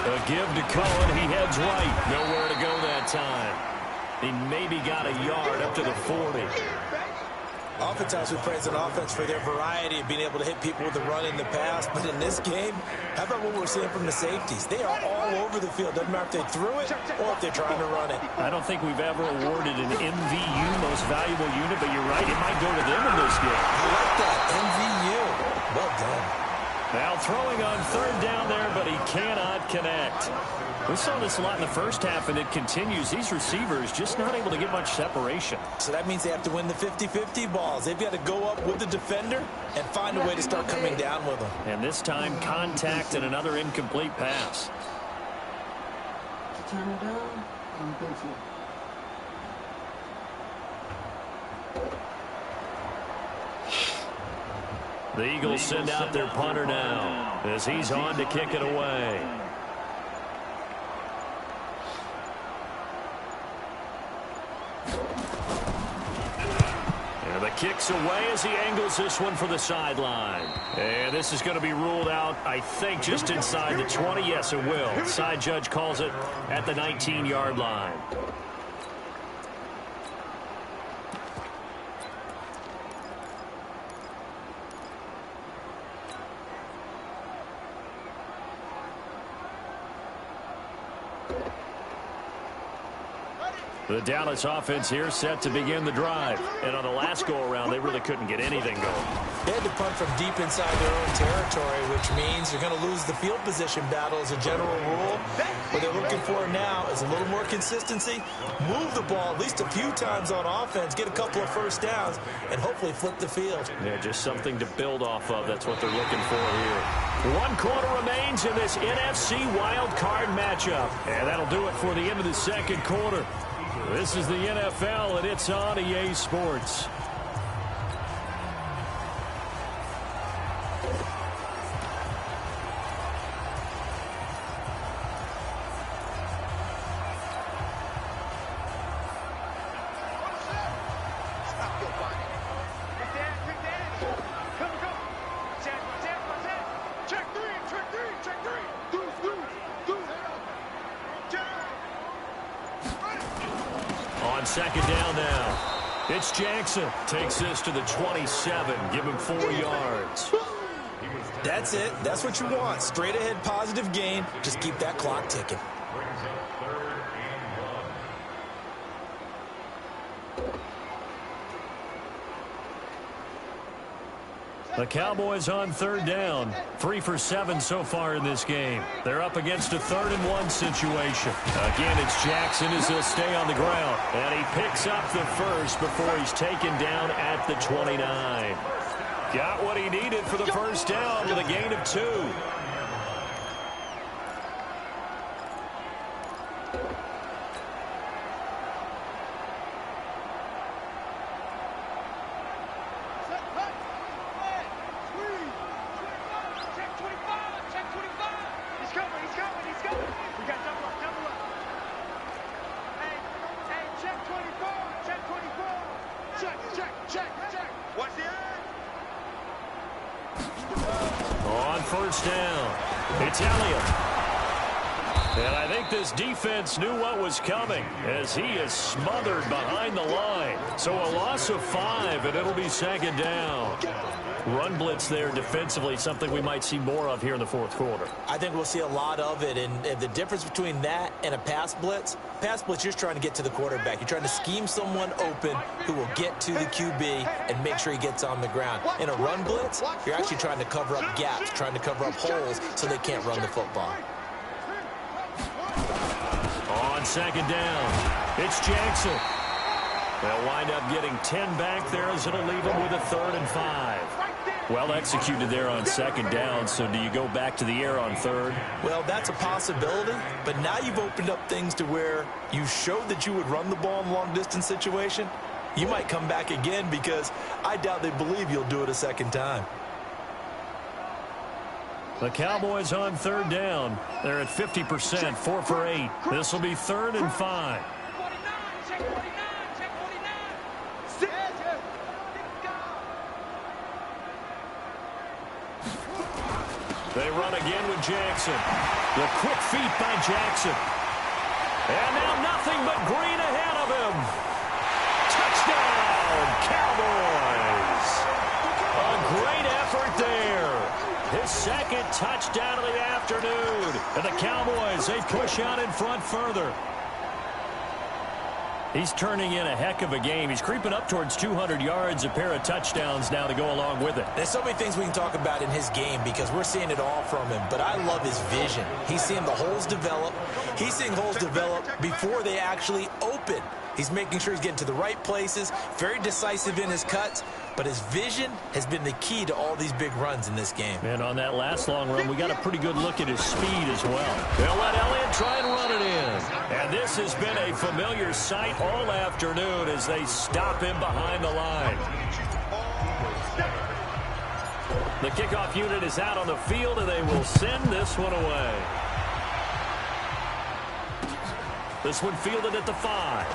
A give to Cohen. He heads right. Nowhere to go that time. He maybe got a yard up to the 40. Oftentimes we praise an offense for their variety of being able to hit people with the run in the past. But in this game, how about what we're seeing from the safeties? They are all over the field. Doesn't matter if they threw it or if they're trying to run it. I don't think we've ever awarded an MVU, most valuable unit, but you're right. It might go to them in this game. I like that. MVU. Well done. Now throwing on 3rd down there, but he cannot connect. We saw this a lot in the first half, and it continues. These receivers just not able to get much separation. So that means they have to win the 50-50 balls. They've got to go up with the defender and find a way to start coming down with them. And this time, contact and another incomplete pass. Turn it down. I don't think so. The Eagles send out their punter now as he's on to kick it away. And the kick's away as he angles this one for the sideline. And this is going to be ruled out, I think, just inside the 20. Yes, it will. Side judge calls it at the 19-yard line. The Dallas offense here set to begin the drive. And on the last go-around, they really couldn't get anything going. They had to punt from deep inside their own territory, which means they're going to lose the field position battle as a general rule. What they're looking for now is a little more consistency, move the ball at least a few times on offense, get a couple of first downs, and hopefully flip the field. Yeah, just something to build off of. That's what they're looking for here. 1 quarter remains in this NFC Wildcard matchup. And that'll do it for the end of the 2nd quarter. This is the NFL, and it's on EA Sports. On 2nd down now. It's Jackson. Takes this to the 27. Give him 4 yards. That's it. That's what you want. Straight ahead positive gain. Just keep that clock ticking. The Cowboys on 3rd down. 3 for 7 so far in this game. They're up against a 3rd and 1 situation. Again, it's Jackson as he'll stay on the ground. And he picks up the first before he's taken down at the 29. Got what he needed for the first down with a gain of 2. On first down, it's Elliott. And I think this defense knew what was coming as he is smothered behind the line. So a loss of 5, and it'll be second down. Run blitz there defensively, something we might see more of here in the fourth quarter. I think we'll see a lot of it, and the difference between that and a pass blitz, you're just trying to get to the quarterback. You're trying to scheme someone open who will get to the QB and make sure he gets on the ground. In a run blitz, you're actually trying to cover up gaps, trying to cover up holes so they can't run the football. On second down, it's Jackson. They'll wind up getting 10 back there as it'll leave them with a 3rd and 5. Well executed there on second down, so do you go back to the air on 3rd? Well, that's a possibility, but now you've opened up things to where you showed that you would run the ball in a long-distance situation. You might come back again because I doubt they believe you'll do it a second time. The Cowboys on 3rd down. They're at 50%, 4 for 8. This will be 3rd and 5. They run again with Jackson. The quick feet by Jackson. And now nothing but green ahead of him. Touchdown, Cowboys. A great effort there. His second touchdown of the afternoon. And the Cowboys, they push out in front further. He's turning in a heck of a game. He's creeping up towards 200 yards, a pair of touchdowns now to go along with it. There's so many things we can talk about in his game because we're seeing it all from him. But I love his vision. He's seeing the holes develop. He's seeing holes develop before they actually open. He's making sure he's getting to the right places, very decisive in his cuts. But his vision has been the key to all these big runs in this game. And on that last long run, we got a pretty good look at his speed as well. They'll let Elliott try and run it in. And this has been a familiar sight all afternoon as they stop him behind the line. The kickoff unit is out on the field, and they will send this one away. This one fielded at the 5.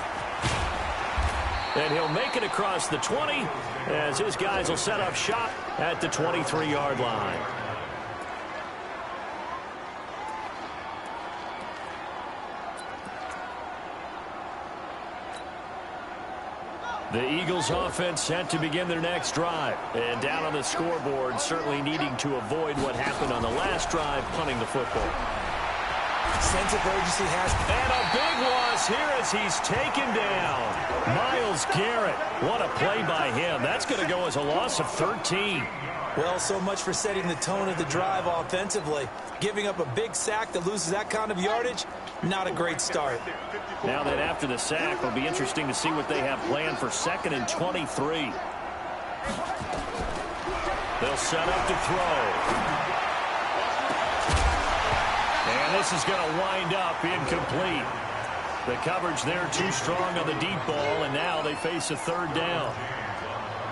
And he'll make it across the 20 as his guys will set up shop at the 23-yard line. The Eagles offense set to begin their next drive. And down on the scoreboard, certainly needing to avoid what happened on the last drive, punting the football. Sense of urgency has. And a big loss here as he's taken down. Myles Garrett, what a play by him. That's going to go as a loss of 13. Well, so much for setting the tone of the drive offensively. Giving up a big sack that loses that kind of yardage, not a great start. Now that after the sack, it'll be interesting to see what they have planned for 2nd and 23. They'll set up to throw. And this is going to wind up incomplete. The coverage there too strong on the deep ball, and now they face a 3rd down.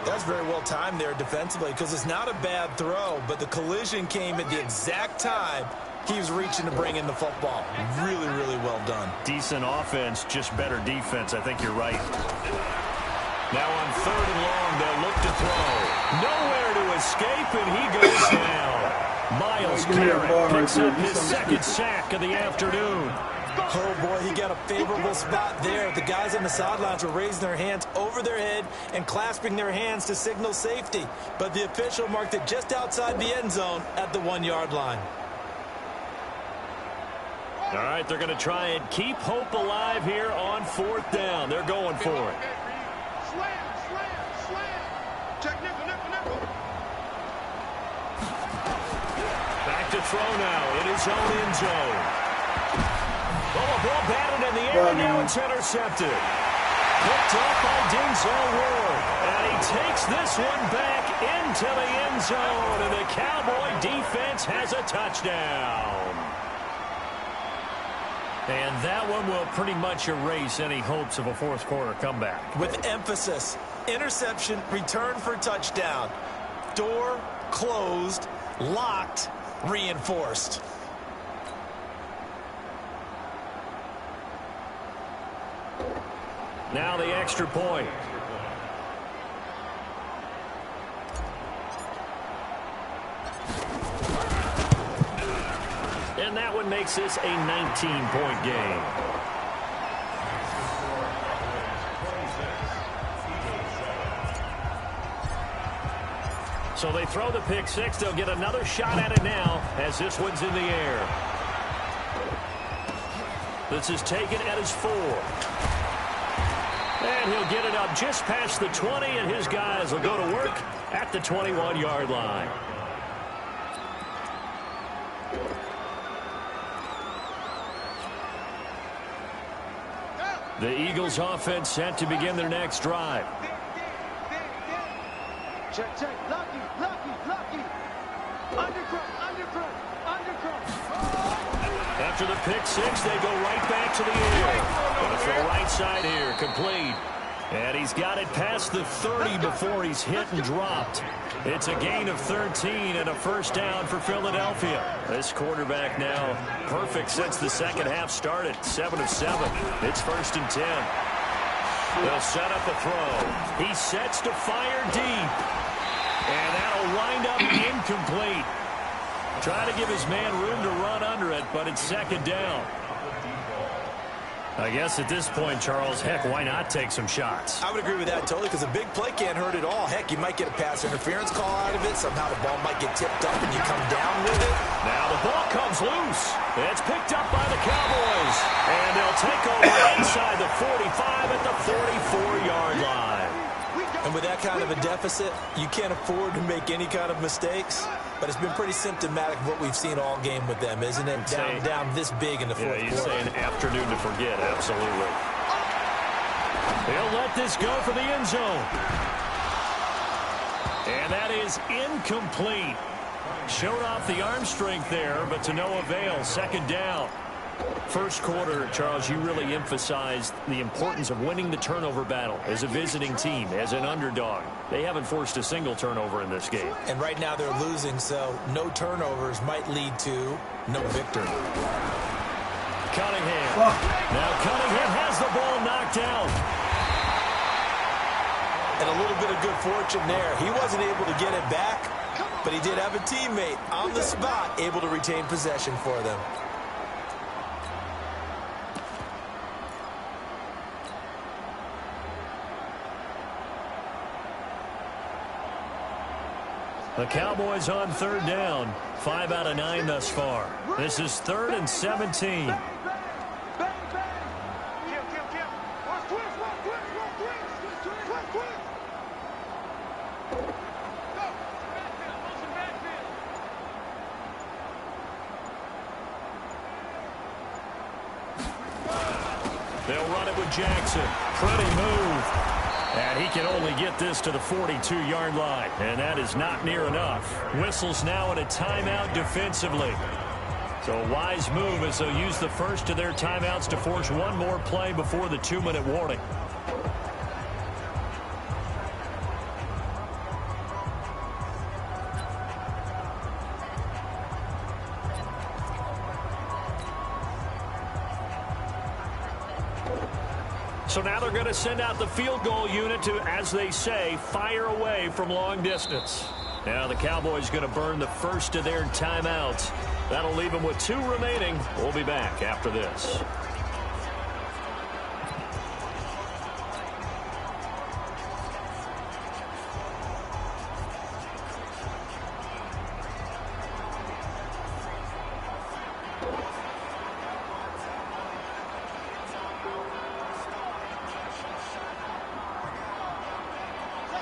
That's very well timed there defensively because it's not a bad throw, but the collision came at the exact time he was reaching to bring in the football. Really, really well done. Decent offense, just better defense. I think you're right. Now on 3rd and long, they'll look to throw. Nowhere to escape, and he goes down. Myles Garrett picks up his 2nd sack of the afternoon. Oh, boy, he got a favorable spot there. The guys on the sidelines were raising their hands over their head and clasping their hands to signal safety. But the official marked it just outside the end zone at the 1-yard line. All right, they're going to try and keep hope alive here on 4th down. They're going for it. Back to throw now in his own end zone. Well, the ball batted in the air, and now it's intercepted. Picked up by Denzel Ward. And he takes this one back into the end zone, and the Cowboy defense has a touchdown. And that one will pretty much erase any hopes of a fourth quarter comeback. With emphasis, interception, return for touchdown. Door closed, locked, reinforced. Now the extra point. And that one makes this a 19-point game. So they throw the pick six. They'll get another shot at it now as this one's in the air. This is taken at his 4. And he'll get it up just past the 20, and his guys will go to work at the 21-yard line. The Eagles offense set to begin their next drive. Check, check. Lucky. Undercut. After the pick six, they go right back to the air. Going to throw right side here, complete. And he's got it past the 30 before he's hit and dropped. It's a gain of 13 and a first down for Philadelphia. This quarterback now perfect since the second half started. 7 of 7. It's 1st and 10. They'll set up a throw. He sets to fire deep. And that'll wind up incomplete. Trying to give his man room to run under it, but it's 2nd down. I guess at this point, Charles, heck, why not take some shots? I would agree with that totally, because a big play can't hurt at all. Heck, you might get a pass interference call out of it. Somehow the ball might get tipped up and you come down with it. Now the ball comes loose. It's picked up by the Cowboys. And they'll take over inside the 45 at the 44-yard line. And with that kind of a deficit, you can't afford to make any kind of mistakes. But it's been pretty symptomatic of what we've seen all game with them, isn't it? Down this big in the fourth quarter. You'd say an afternoon to forget, absolutely. They'll let this go for the end zone. And that is incomplete. Showed off the arm strength there, but to no avail. 2nd down. First quarter, Charles, you really emphasized the importance of winning the turnover battle as a visiting team, as an underdog. They haven't forced a single turnover in this game. And right now they're losing, so no turnovers might lead to no victory. Cunningham. Now Cunningham has the ball knocked out. And a little bit of good fortune there. He wasn't able to get it back, but he did have a teammate on the spot able to retain possession for them. The Cowboys on 3rd down. 5 out of 9 thus far. This is 3rd and 17. They'll run it with Jackson. Pretty move. And he can only get this to the 42-yard line. And that is not near enough. Whistles now at a timeout defensively. So a wise move as they'll use the first of their timeouts to force one more play before the 2-minute warning. So now they're going to send out the field goal unit to, as they say, fire away from long distance. Now the Cowboys going to burn the first of their timeouts. That'll leave them with 2 remaining. We'll be back after this.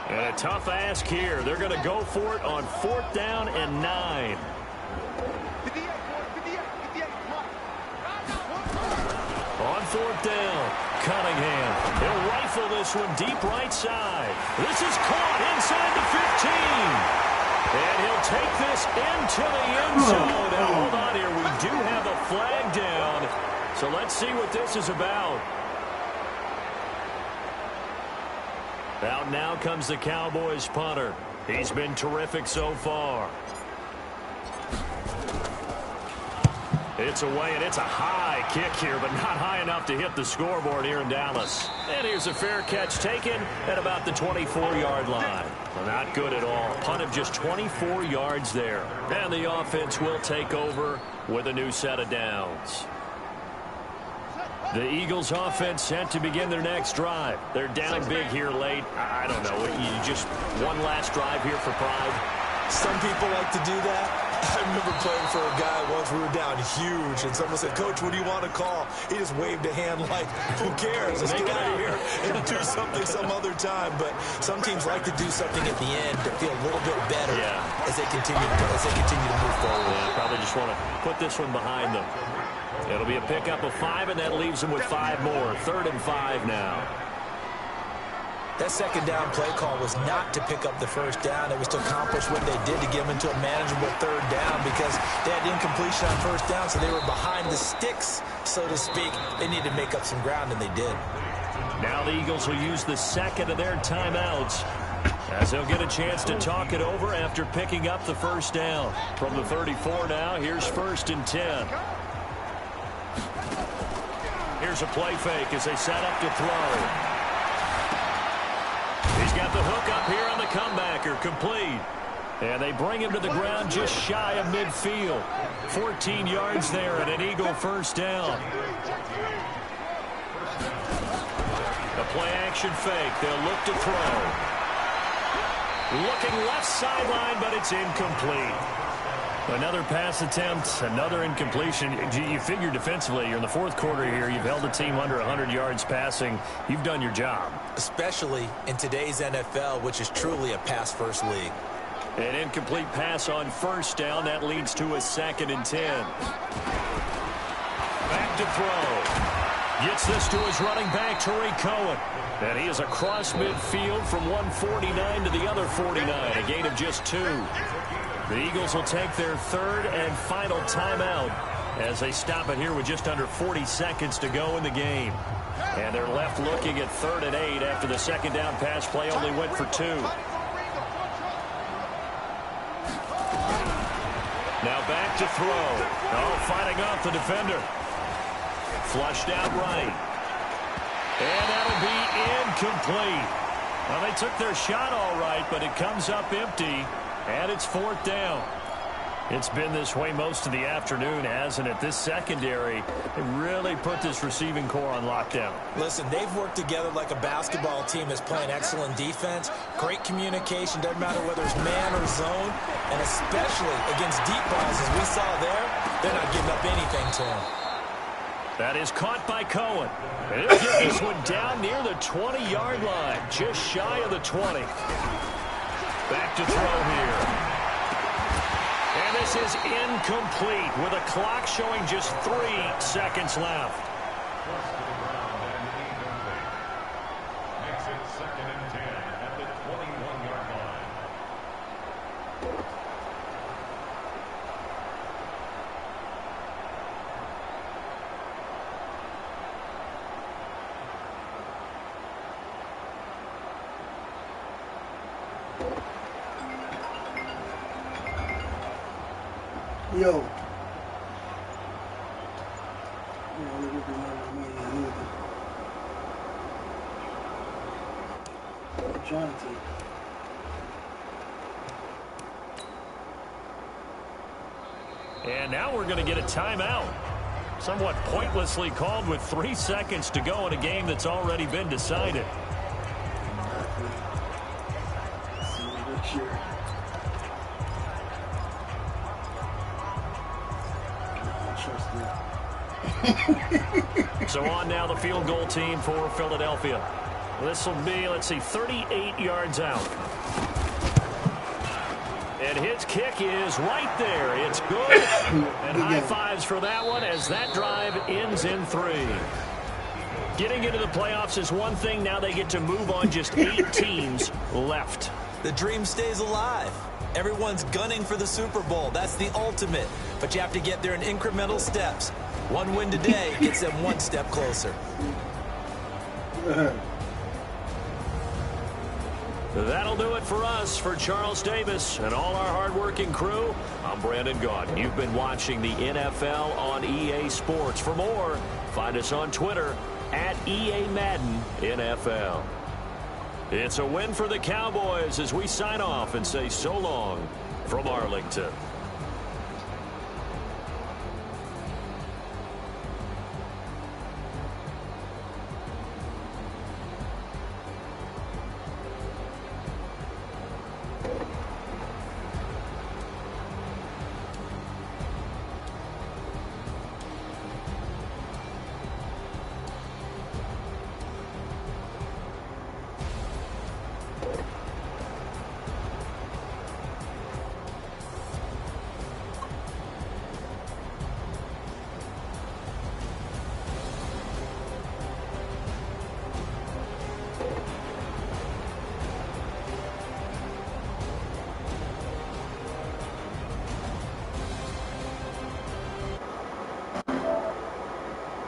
And a tough ask here. They're going to go for it on 4th down and 9. On 4th down, Cunningham. He'll rifle this one deep right side. This is caught inside the 15. And he'll take this into the end zone. Now, hold on here. We do have a flag down. So let's see what this is about. Out now comes the Cowboys punter. He's been terrific so far. He'll It's away, and it's a high kick here, but not high enough to hit the scoreboard here in Dallas. And here's a fair catch taken at about the 24-yard line. Well, not good at all. Punt of just 24 yards there. And the offense will take over with a new set of downs. The Eagles offense set to begin their next drive. They're down big here late. I don't know. You just one last drive here for pride. Some people like to do that. I remember playing for a guy once. We were down huge, and someone said, "Coach, what do you want to call?" He just waved a hand like, "Who cares? Let's get out of here and do something some other time." But some teams like to do something at the end to feel a little bit better as they continue to move forward. Yeah, probably just want to put this one behind them. It'll be a pickup of 5, and that leaves them with 5 more. 3rd and 5 now. That second down play call was not to pick up the first down. It was to accomplish what they did to get them into a manageable 3rd down because they had incompletion on first down, so they were behind the sticks, so to speak. They needed to make up some ground, and they did. Now the Eagles will use the second of their timeouts as they'll get a chance to talk it over after picking up the first down. From the 34 now, here's 1st and 10. Here's a play fake as they set up to throw. He's got the hook up here on the comebacker, complete. And they bring him to the ground just shy of midfield. 14 yards there and an Eagle first down. The play action fake. They'll look to throw. Looking left sideline, but it's incomplete. Another pass attempt, another incompletion. You figure defensively, you're in the 4th quarter here. You've held the team under 100 yards passing. You've done your job. Especially in today's NFL, which is truly a pass-first league. An incomplete pass on first down. That leads to a 2nd and 10. Back to throw. Gets this to his running back, Tariq Cohen. And he is across midfield from 149 to the other 49. A gain of just 2. The Eagles will take their 3rd and final timeout as they stop it here with just under 40 seconds to go in the game. And they're left looking at 3rd and 8 after the second down pass play only went for 2. Now back to throw. Oh, fighting off the defender. Flushed out right. And that'll be incomplete. Well, they took their shot all right, but it comes up empty. And it's 4th down. It's been this way most of the afternoon, hasn't it? This secondary really put this receiving core on lockdown. Listen, they've worked together like a basketball team that's playing excellent defense. Great communication, doesn't matter whether it's man or zone. And especially against deep balls, as we saw there, they're not giving up anything to them. That is caught by Cohen. And he'll get this one down near the 20-yard line, just shy of the 20. Back to throw here. And this is incomplete with a clock showing just 3 seconds left. Makes it 2nd and 10 at the 21-yard line. Yo. Jonathan. And now we're going to get a timeout. Somewhat pointlessly called with 3 seconds to go in a game that's already been decided. So on now the field goal team for Philadelphia. This will be, let's see, 38 yards out. And his kick is right there. It's good. And high fives for that one as that drive ends in 3. Getting into the playoffs is one thing. Now they get to move on. Just 8 teams left. The dream stays alive. Everyone's gunning for the Super Bowl. That's the ultimate. But you have to get there in incremental steps. One win today gets them 1 step closer. That'll do it for us. For Charles Davis and all our hardworking crew, I'm Brandon Gaudin. You've been watching the NFL on EA Sports. For more, find us on Twitter at EA Madden NFL. It's a win for the Cowboys as we sign off and say so long from Arlington.